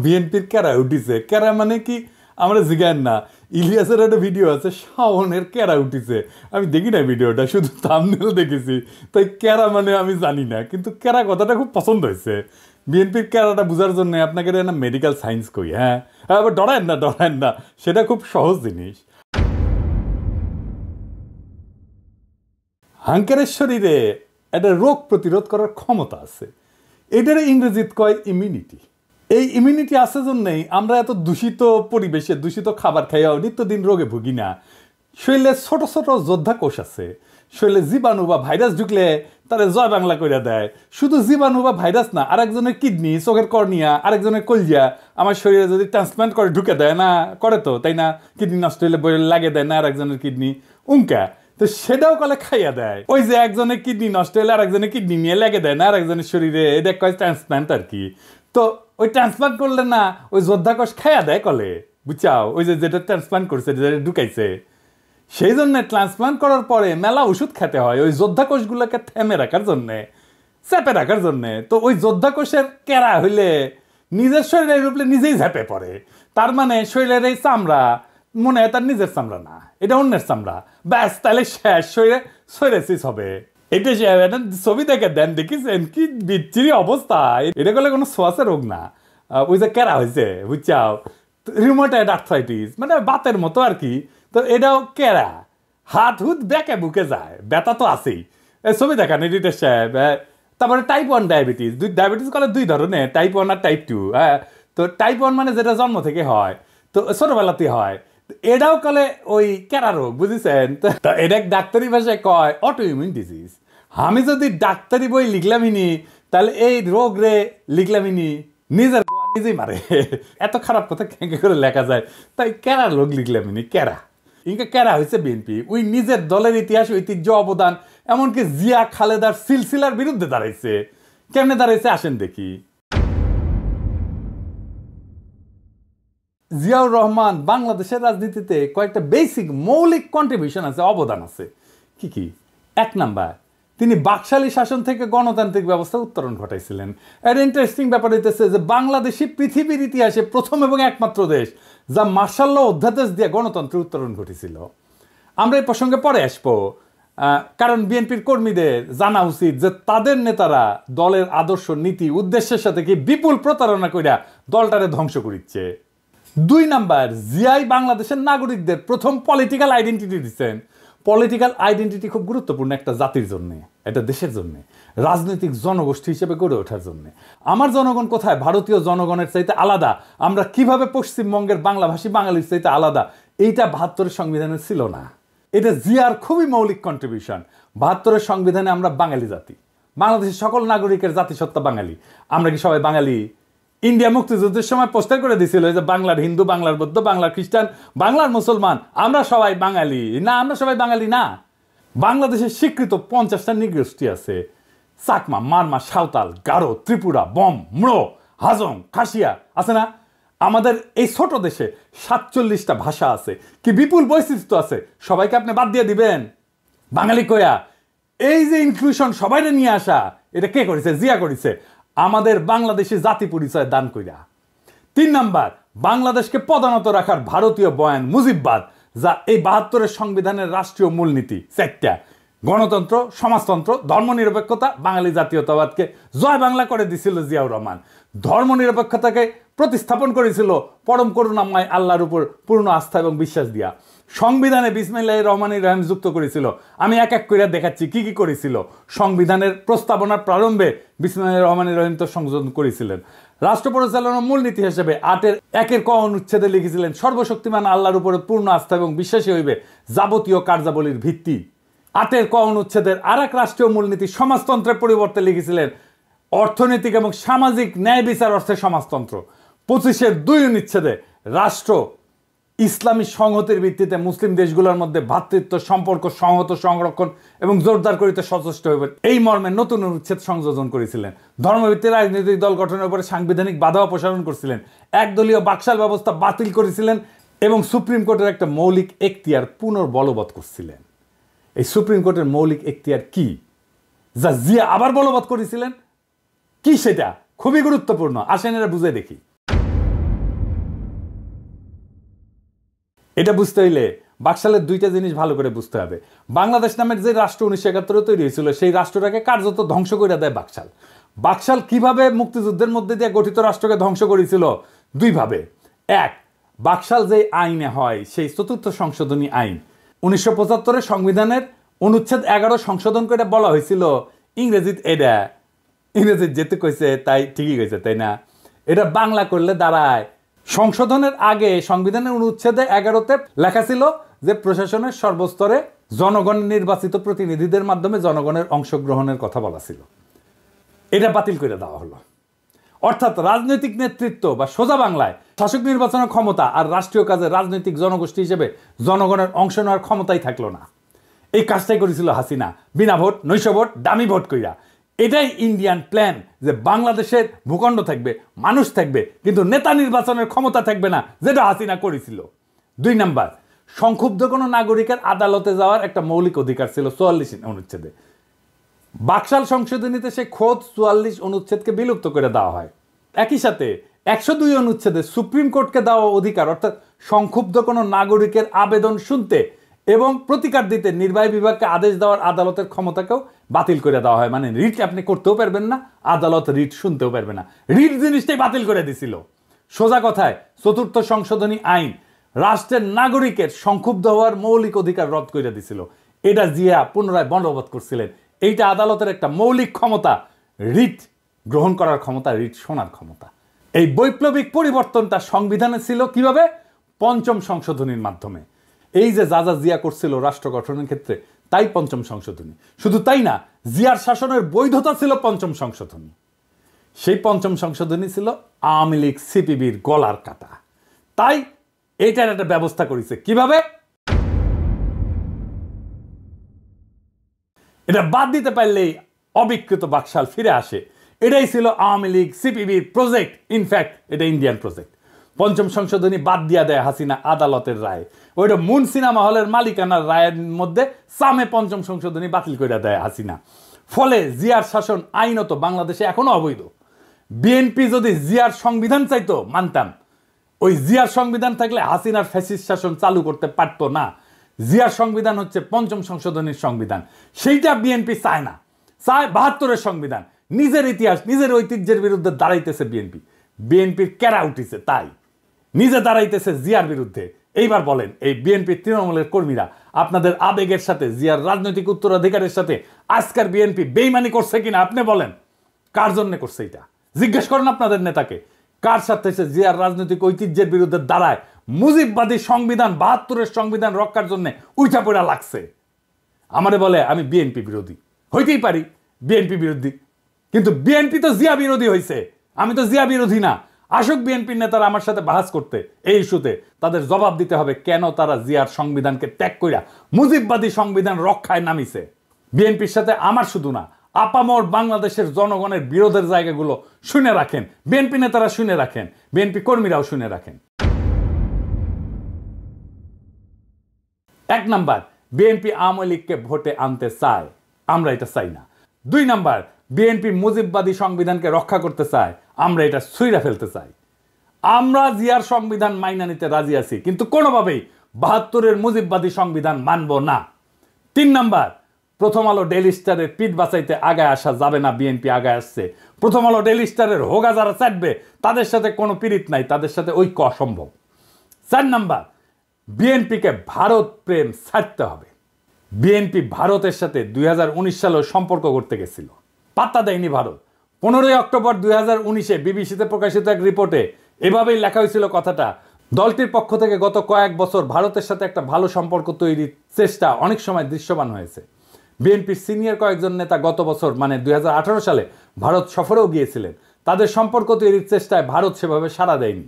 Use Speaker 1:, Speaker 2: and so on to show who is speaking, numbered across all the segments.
Speaker 1: বিএনপির কেরা উঠিছে, কেরা মানে কি আমরা জিগান না। ইলিয়াসের একটা ভিডিও আছে, শাওনের কেরা উঠিছে, আমি দেখি না ভিডিওটা, শুধু থাম্বনেল দেখেছি, তাই কেরা মানে আমি জানি না, কিন্তু কেরা কথাটা খুব পছন্দ হয়েছে। বিএনপির কেরাটা বোঝার জন্য আপনাকে না মেডিকেল সায়েন্স কই, হ্যাঁ আবার ডরায়েন না, সেটা খুব সহজ জিনিস। হাঙ্কেরের শরীরে একটা রোগ প্রতিরোধ করার ক্ষমতা আছে, এটার ইংরেজিত কয় ইমিউনিটি। এই ইমিউনিটি আছে জন্যই আমরা এত দূষিত পরিবেশে দূষিত খাবার খাইয়াও নিত্যদিন রোগে ভুগি না। শরীরে ছোট ছোট যোদ্ধা কোষ আছে, শরীরে জীবাণু বা ভাইরাস ঢুকলে তারা জয় বাংলা করে দেয়। শুধু জীবাণু বা ভাইরাস না, আরেকজনের কিডনি, চোখের কর্নিয়া, আরেকজনের কলজিয়া আমার শরীরে যদি ট্রান্সপ্লান্ট করে ঢুকে দেয় না, করে তো তাই না, কিডনি নষ্ট হলে বই লাগে দেয় না আরেকজনের কিডনি উঙ্কা, তো সেটাও কলে খাইয়া দেয়। ওই যে একজনের কিডনি নষ্ট হলে আরেকজনের কিডনি নিয়ে লেগে দেয় না আরেকজনের শরীরে, এটা কয় ট্রান্সপ্লান্ট আর কি। তো ওই ট্রান্সপ্লান্ট করলে না ওই যোদ্ধা কোষ খাইয়া দেয় কলে, বুঝছাও, ওই যে যেটা ট্রান্সপ্লান্ট করছে, যেটা ঢুকাইছে, সেই জন্য ট্রান্সপ্লান্ট করার পরে মেলা ওষুধ খেতে হয় ওই যোদ্ধা কোষগুলোকে থেমে রাখার জন্যে, চেপে রাখার জন্যে। তো ওই যোদ্ধা কোষের কেরা হইলে নিজের শরীরের রূপে নিজেই ঝেপে পড়ে, তার মানে শরীরের এই চামড়া মনে হয় তার নিজের চামড়া না, এটা অন্যের চামড়া, ব্যাস তাহলে শেষ, শরীরে সোরাইসিস হবে। এটা ছবি দেখে দেন, দেখিছেন কি বিচ্ছিরি অবস্থা, এটা করলে কোনো শ্বাসের রোগ না, ওই যে কেরা হয়েছে, বুঝছাও, রিউমাটয়েড আর্থ্রাইটিস মানে বাতের মতো আর কি। তো এটাও কেরা, হাত হুত বেঁকে বুকে যায়, ব্যথা তো আছেই, ছবি দেখান এডিটর সাহেব। তারপরে টাইপ 1 ডায়াবেটিস, ডায়াবেটিস কলে দুই ধরনের, টাইপ 1 আর টাইপ 2। হ্যাঁ, তো টাইপ 1 মানে যেটা জন্ম থেকে হয়, তো ছোটবেলাতেই হয়, এটাও কলে ওই কেরা রোগ, বুঝেছেন। তো এটা ডাক্তারি ভাষায় কয় অটো ইমিউন ডিজিজ। আমি যদি ডাক্তারি বই লিখলামিনি তাহলে এই রোগ রে লিখলামিনি, নিজের নিজেই মারে, এত খারাপ কথা কেঁকে করে লেখা যায়, তাই কেরা রোগ লিখলামিনি, কেরা ইনকা কেরা হয়েছে বিএনপি, ওই নিজের দলের ইতিহাস ঐতিহ্য অবদান, এমনকি জিয়া খালেদার সিলসিলার বিরুদ্ধে দাঁড়াইছে। কেমনে দাঁড়াইছে আসেন দেখি। জিয়াউর রহমান বাংলাদেশের রাজনীতিতে কয়েকটা বেসিক মৌলিক কন্ট্রিবিউশন আছে, অবদান আছে। কি কি? 1 নাম্বার, তিনি বাকশালী শাসন থেকে গণতান্ত্রিক ব্যবস্থা উত্তরণ ঘটাইছিলেন। এর ইন্টারেস্টিং ব্যাপার হইতেছে যে বাংলাদেশই পৃথিবীর ইতিহাসে প্রথম এবং একমাত্র দেশ যা মার্শাল ল অধ্যাদেশ দিয়ে গণতন্ত্রের উত্তরণ ঘটেছিল। আমরা এই প্রসঙ্গে পরে আসবো, কারণ বিএনপির কর্মীদের জানা উচিত যে তাদের নেতারা দলের আদর্শ, নীতি, উদ্দেশ্যের সাথে কি বিপুল প্রতারণা কইরা দলটারে ধ্বংস করিচ্ছে। 2 নাম্বার, জিয়াই বাংলাদেশের নাগরিকদের প্রথম পলিটিক্যাল আইডেন্টিটি দিচ্ছেন। পলিটিক্যাল আইডেন্টিটি খুব গুরুত্বপূর্ণ একটা জাতির জন্য, এটা দেশের জন্য, রাজনৈতিক জনগোষ্ঠী হিসেবে গড়ে ওঠার জন্য। আমার জনগণ কোথায় ভারতীয় জনগণের চাইতে আলাদা, আমরা কিভাবে পশ্চিমবঙ্গের বাংলাভাষী বাঙালির চাইতে আলাদা, এইটা 72-এর সংবিধানে ছিল না। এটা জিয়ার খুবই মৌলিক কন্ট্রিবিউশন। 72-এর সংবিধানে আমরা বাঙালি জাতি, বাংলাদেশের সকল নাগরিকের জাতিসত্তা বাঙালি। আমরা কি সবাই বাঙালি? ইন্ডিয়া মুক্তিযুদ্ধের সময় পোস্টার করে দিয়েছিল যে বাংলার হিন্দু, বাংলার বৌদ্ধ, বাংলার খ্রিস্টান, বাংলার মুসলমান, আমরা সবাই বাঙালি না, আমরা সবাই বাঙালি না। বাংলাদেশের স্বীকৃত 50টা নৃগোষ্ঠী আছে, চাকমা, মারমা, সাঁওতাল, গারো, ত্রিপুরা, বম, ম্রো, হাজং, খাসিয়া আছে না। আমাদের এই ছোট দেশে 47টা ভাষা আছে, কি বিপুল বৈচিত্র্য আছে, সবাইকে আপনি বাদ দিয়ে দিবেন বাঙালি কয়া? এই যে ইনক্লুশন, সবাইকে নিয়ে আসা, এটা কে করেছে? জিয়া করেছে, আমাদের বাংলাদেশি জাতি পরিচয় দান কইরা। 3 নাম্বার, বাংলাদেশকে পদানত রাখার ভারতীয় বয়ান মুজিববাদ, যা এই 72-এর সংবিধানের রাষ্ট্রীয় মূলনীতি 4টা: গণতন্ত্র, সমাজতন্ত্র, ধর্মনিরপেক্ষতা, বাঙালি জাতীয়তাবাদকে জয় বাংলা করে দিছিল জিয়াউর রহমান। ধর্মনিরপেক্ষতাকে প্রতিস্থাপন করেছিল পরম করুণাময় আল্লাহর উপর পূর্ণ আস্থা এবং বিশ্বাস দিয়া। সংবিধানে বিসমিল্লাহির রহমানির রহিম যুক্ত করেছিল। আমি এক এক করে দেখাচ্ছি কি কি করেছিল। সংবিধানের প্রস্তাবনার প্রারম্ভে বিসমিল্লাহির রহমানির রহিম তো সংযোজন করেছিলেন। রাষ্ট্র পরিচালনার মূলনীতি হিসেবে 8-এর ক অনুচ্ছেদে লিখেছিলেন, সর্বশক্তিমান আল্লাহর উপরে পূর্ণ আস্থা এবং বিশ্বাসী হইবে যাবতীয় কার্যাবলীর ভিত্তি। 8-এর ক অনুচ্ছেদের আর এক রাষ্ট্রীয় মূলনীতি সমাজতন্ত্রের পরিবর্তে লিখেছিলেন, অর্থনৈতিক এবং সামাজিক ন্যায় বিচার অর্থে সমাজতন্ত্র। 25-এর 2 অনুচ্ছেদে রাষ্ট্র ইসলামী সংহতির ভিত্তিতে মুসলিম দেশগুলোর মধ্যে ভ্রাতৃত্ব সম্পর্ক সংহত, সংরক্ষণ এবং জোরদার করিতে সচেষ্ট হইবেন, এই মর্মে নতুন অনুচ্ছেদ সংযোজন করেছিলেন। ধর্মভিত্তিক রাজনৈতিক দল গঠনের উপরে সাংবিধানিক বাধা অপসারণ করেছিলেন, একদলীয় বাকশাল ব্যবস্থা বাতিল করেছিলেন এবং সুপ্রিম কোর্টের একটা মৌলিক এখতিয়ার পুনর্বলবৎ করছিলেন। এই সুপ্রিম কোর্টের মৌলিক এখতিয়ার কি, যা জিয়া আবার বলবৎ করেছিলেন? কি সেটা? খুবই গুরুত্বপূর্ণ, আসেন এরা বুঝে দেখি। এটা বুঝতে হইলে বাকশালের দুইটা জিনিস ভালো করে বুঝতে হবে। বাংলাদেশ নামের যে রাষ্ট্র 1971 তৈরি হয়েছিল, সেই রাষ্ট্রটাকে কার্যত ধ্বংস করে দেয় বাকশাল। বাকশাল কিভাবে মুক্তিযুদ্ধের মধ্যে দিয়ে গঠিত রাষ্ট্রকে ধ্বংস করেছিল? দুইভাবে। এক, বাকশাল যে আইনে হয়, সেই 4th সংশোধনী আইন 1975 সংবিধানের অনুচ্ছেদ 11 সংশোধন করে বলা হয়েছিল, ইংরেজিত এটা, ইংরেজিত যেতে কইছে তাই ঠিকই কইছে, তাই না? এটা বাংলা করলে দাঁড়ায়, সংশোধনের আগে সংবিধানের অনুচ্ছেদে 11তে লেখা ছিল যে প্রশাসনের সর্বস্তরে জনগণের নির্বাচিত প্রতিনিধিদের মাধ্যমে জনগণের অংশগ্রহণের কথা বলা ছিল। এটা বাতিল করে দেওয়া হলো। অর্থাৎ রাজনৈতিক নেতৃত্ব বা সোজা বাংলায় শাসক নির্বাচনের ক্ষমতা আর রাষ্ট্রীয় কাজে রাজনৈতিক জনগোষ্ঠী হিসেবে জনগণের অংশ নেওয়ার ক্ষমতাই থাকলো না। এই কাজটাই করেছিল হাসিনা, বিনা ভোট, নৈশ ভোট, দামি ভোট কইরা। এটাই ইন্ডিয়ান প্ল্যান, যে বাংলাদেশের ভূখণ্ড থাকবে, মানুষ থাকবে, কিন্তু নেতা নির্বাচনের ক্ষমতা থাকবে না, যেটা হাসিনা করেছিল। 2 নাম্বার, সংক্ষুব্ধ কোনো নাগরিকের আদালতে যাওয়ার একটা মৌলিক অধিকার ছিল 44 অনুচ্ছেদে। বাকশাল সংশোধনীতে সে খোদ 44 অনুচ্ছেদকে বিলুপ্ত করে দেওয়া হয়। একই সাথে 102 অনুচ্ছেদে সুপ্রিম কোর্টকে দেওয়া অধিকার, অর্থাৎ সংক্ষুব্ধ কোনো নাগরিকের আবেদন শুনতে এবং প্রতিকার দিতে নির্বাহী বিভাগকে আদেশ দেওয়ার আদালতের ক্ষমতাকেও বাতিল করে দেওয়া হয়। মানে রিট আপনি করতেও পারবেন না, আদালত রিট শুনতেও পারবে না। রিট জিনিসটাই বাতিল করে দিছিল। সোজা কথায় 4th সংশোধনী আইন রাষ্ট্রের নাগরিকের সংক্ষুব্ধ হওয়ার মৌলিক অধিকার রদ করে দিছিল। এটা জিয়া পুনরায় বলবৎ করছিলেন। এইটা আদালতের একটা মৌলিক ক্ষমতা, রিট গ্রহণ করার ক্ষমতা, রিট শোনার ক্ষমতা। এই বৈপ্লবিক পরিবর্তনটা সংবিধানে ছিল কিভাবে? 5ম সংশোধনীর মাধ্যমে। এই যে যা যা জিয়া করছিল রাষ্ট্র গঠনের ক্ষেত্রে, তাই 5ম সংশোধনী। শুধু তাই না, জিয়ার শাসনের বৈধতা ছিল 5ম সংশোধনী। সেই 5ম সংশোধনী ছিল আওয়ামী লীগ সিপিবির গলার কাটা। তাই এইটার একটা ব্যবস্থা করেছে কিভাবে? এটা বাদ দিতে পারলেই অবিকৃত বাকশাল ফিরে আসে। এটাই ছিল আওয়ামী লীগ সিপিবির প্রজেক্ট। ইনফ্যাক্ট এটা ইন্ডিয়ান প্রজেক্ট। 5ম সংশোধনী বাদ দিয়া দেয় হাসিনা আদালতের রায়। ওইটা মুন সিনেমা হলের মালিকানার রায়ের মধ্যে সামে 5ম সংশোধনী বাতিল করে দেয় হাসিনা। ফলে জিয়ার শাসন আইনত বাংলাদেশে এখনো অবৈধ। বিএনপি যদি জিয়ার সংবিধান চাইতো মানতাম, ওই জিয়ার সংবিধান থাকলে হাসিনার ফ্যাসিস্ট শাসন চালু করতে পারতো না। জিয়ার সংবিধান হচ্ছে 5ম সংশোধনীর সংবিধান, সেইটা বিএনপি চায় না, চায় 72-এর সংবিধান। নিজের ইতিহাস, নিজের ঐতিহ্যের বিরুদ্ধে দাঁড়াইতেছে বিএনপি। বিএনপির কেরা উঠিছে, তাই নিজে দাঁড়াইতেছে জিয়ার বিরুদ্ধে। এইবার বলেন, এই বিএনপি তৃণমূলের কর্মীরা আপনাদের আবেগের সাথে, জিয়ার রাজনৈতিক উত্তরাধিকারের সাথে আজকের বিএনপি বেইমানি করছে কিনা আপনি বলেন? কার জন্য করছে এটা জিজ্ঞেস করেন আপনাদের নেতাকে। কার সাথে সে জিয়ার রাজনৈতিক ঐতিহ্যের বিরুদ্ধে দাঁড়ায় মুজিববাদী সংবিধান, 72-এর সংবিধান রক্ষার জন্য উঠা পড়া লাগছে? আমারে বলে আমি বিএনপি বিরোধী। হইতেই পারি বিএনপি বিরোধী, কিন্তু বিএনপি তো জিয়া বিরোধী হয়েছে, আমি তো জিয়া বিরোধী না। আসুক বিএনপির নেতারা আমার সাথে বাহাস করতে এই ইস্যুতে, তাদের জবাব দিতে হবে কেন তারা জিয়ার সংবিধানকে ত্যাগ কইরা মুজিববাদী সংবিধান রক্ষায় নামিছে। বিএনপির সাথে আমার শুধু না, আপামর বাংলাদেশের জনগণের বিরোধের জায়গাগুলো শুনে রাখেন, বিএনপি নেতারা শুনে রাখেন, বিএনপি কর্মীরাও শুনে রাখেন। 1 নাম্বার, বিএনপি আওয়ামী লীগকে ভোটে আনতে চায়, আমরা এটা চাই না। 2 নাম্বার, বিএনপি মুজিববাদী সংবিধানকে রক্ষা করতে চায়, আমরা এটা ছুঁইরা ফেলতে চাই। আমরা জিয়ার সংবিধান মাইনা নিতে রাজি আছি, কিন্তু কোনোভাবেই 72-এর মুজিববাদী সংবিধান মানব না। 3 নাম্বার, প্রথম আলো ডেইলি স্টারের পিঠ বাঁচাইতে আগায় আসা যাবে না। বিএনপি আগায় আসছে। প্রথম আলো ডেইলি স্টারের হোগা যারা চাটবে তাদের সাথে কোনো পীড়িত নাই, তাদের সাথে ঐক্য অসম্ভব। 4 নাম্বার, বিএনপিকে ভারত প্রেম ছাড়তে হবে। বিএনপি ভারতের সাথে 2019 সালেও সম্পর্ক করতে গেছিল, পাত্তা দেয়নি ভারত। 15 অক্টোবর 2019-এ বিবিসিতে প্রকাশিত এক রিপোর্টে এভাবেই লেখা হয়েছিল কথাটা, দলটির পক্ষ থেকে গত কয়েক বছর ভারতের সাথে একটা ভালো সম্পর্ক তৈরির চেষ্টা অনেক সময় দৃশ্যমান হয়েছে। বিএনপির সিনিয়র কয়েকজন নেতা গত বছর মানে 2018 সালে ভারত সফরেও গিয়েছিলেন। তাদের সম্পর্ক তৈরির চেষ্টায় ভারত সেভাবে সাড়া দেয়নি।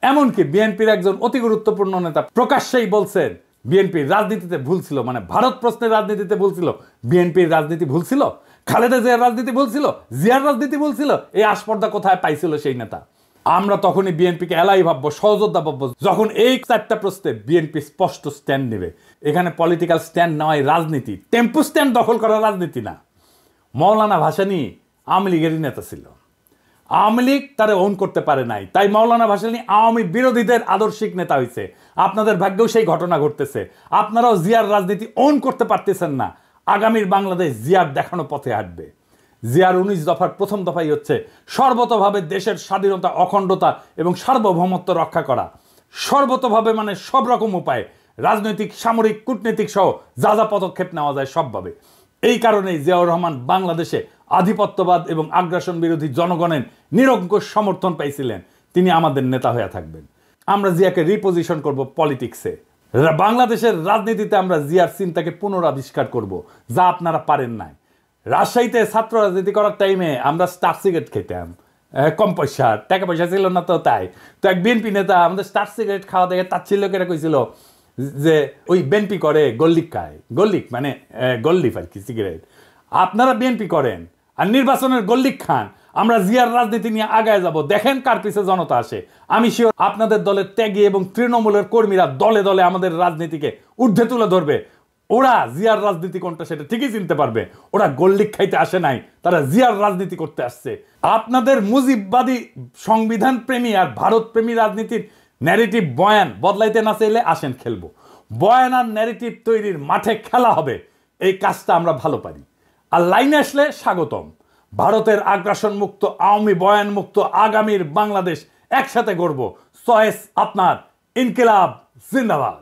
Speaker 1: এমনকি বিএনপির একজন অতি গুরুত্বপূর্ণ নেতা প্রকাশ্যেই বলছেন বিএনপির রাজনীতিতে ভুল ছিল, মানে ভারত প্রশ্নের রাজনীতিতে ভুল ছিল। বিএনপির রাজনীতি ভুল ছিল, খালেদা জিয়ার রাজনীতি ভুল ছিল, জিয়ার রাজনীতি ভুল ছিল। এই আস্পর্ধা কোথায় পাইছিল সেই নেতা? আমরা তখনই বিএনপিকে এলাই ভাববো, সহযোদ্ধা ভাববো, যখন এই 4টা প্রশ্নে বিএনপি স্পষ্ট স্ট্যান্ড নেবে। এখানে পলিটিক্যাল স্ট্যান্ড নেওয়াই রাজনীতি, টেম্পু স্ট্যান্ড দখল করা রাজনীতি না। মৌলানা ভাসানী আওয়ামী লীগেরই নেতা ছিল। আওয়ামী লীগ তারা ওন করতে পারে নাই, তাই মাওলানা ভাসানী আওয়ামী বিরোধীদের আদর্শিক নেতা হয়েছে। আপনাদের ভাগ্যেও সেই ঘটনা ঘটতেছে। আপনারাও জিয়ার রাজনীতি ওন করতে পারতেছেন না। আগামীর বাংলাদেশ জিয়ার দেখানো পথে হাঁটবে। জিয়ার 19 দফার প্রথম দফাই হচ্ছে সর্বতভাবে দেশের স্বাধীনতা, অখণ্ডতা এবং সার্বভৌমত্ব রক্ষা করা। সর্বতভাবে মানে সব রকম উপায়ে, রাজনৈতিক, সামরিক, কূটনৈতিক সহ যা যা পদক্ষেপ নেওয়া যায় সবভাবে। এই কারণেই জিয়াউর রহমান বাংলাদেশে আধিপত্যবাদ এবং আগ্রাসন বিরোধী জনগণের নিরঙ্কুশ সমর্থন পাইছিলেন। তিনি আমাদের নেতা হয়ে থাকবেন। আমরা জিয়াকে রিপোজিশন করব পলিটিক্সে। বাংলাদেশের রাজনীতিতে আমরা জিয়ার চিন্তাকে পুনরাবিষ্কার করব, যা আপনারা পারেন নাই। রাজশাহীতে ছাত্র রাজনীতি করার টাইমে আমরা স্টার সিগারেট খেতাম, কম পয়সা, টাকা পয়সা ছিল না, তো তাই তো এক বিএনপি নেতা আমাদের স্টার সিগারেট খাওয়া দেখে তাচ্ছিল্য করে কইছিল যে ওই বিএনপি করে গল্লিক খায়। গল্লিক মানে গল্লিফ আর কি, সিগারেট। আপনারা বিএনপি করেন আর নির্বাচনের গল্লিক খান। আমরা জিয়ার রাজনীতি নিয়ে আগায় যাব, দেখেন কার পিছে জনতা আসে। আমি শিওর আপনাদের দলের ত্যাগী এবং তৃণমূলের কর্মীরা দলে দলে আমাদের রাজনীতিকে ঊর্ধ্বে তুলে ধরবে। ওরা জিয়ার রাজনীতি কোনটা সেটা ঠিকই চিনতে পারবে। ওরা গল্লিক খাইতে আসে নাই, তারা জিয়ার রাজনীতি করতে আসছে। আপনাদের মুজিববাদী, সংবিধান প্রেমী আর ভারত প্রেমী রাজনীতির ন্যারেটিভ বয়ান বদলাইতে না চাইলে আসেন খেলবো। বয়ান আর ন্যারেটিভ তৈরির মাঠে খেলা হবে। এই কাজটা আমরা ভালো পারি। আর লাইনে আসলে স্বাগতম। ভারতের আগ্রাসন মুক্ত, আওয়ামী বয়ান মুক্ত আগামীর বাংলাদেশ একসাথে গড়ব। চয়েস আপনার। ইনকিলাব জিন্দাবাদ।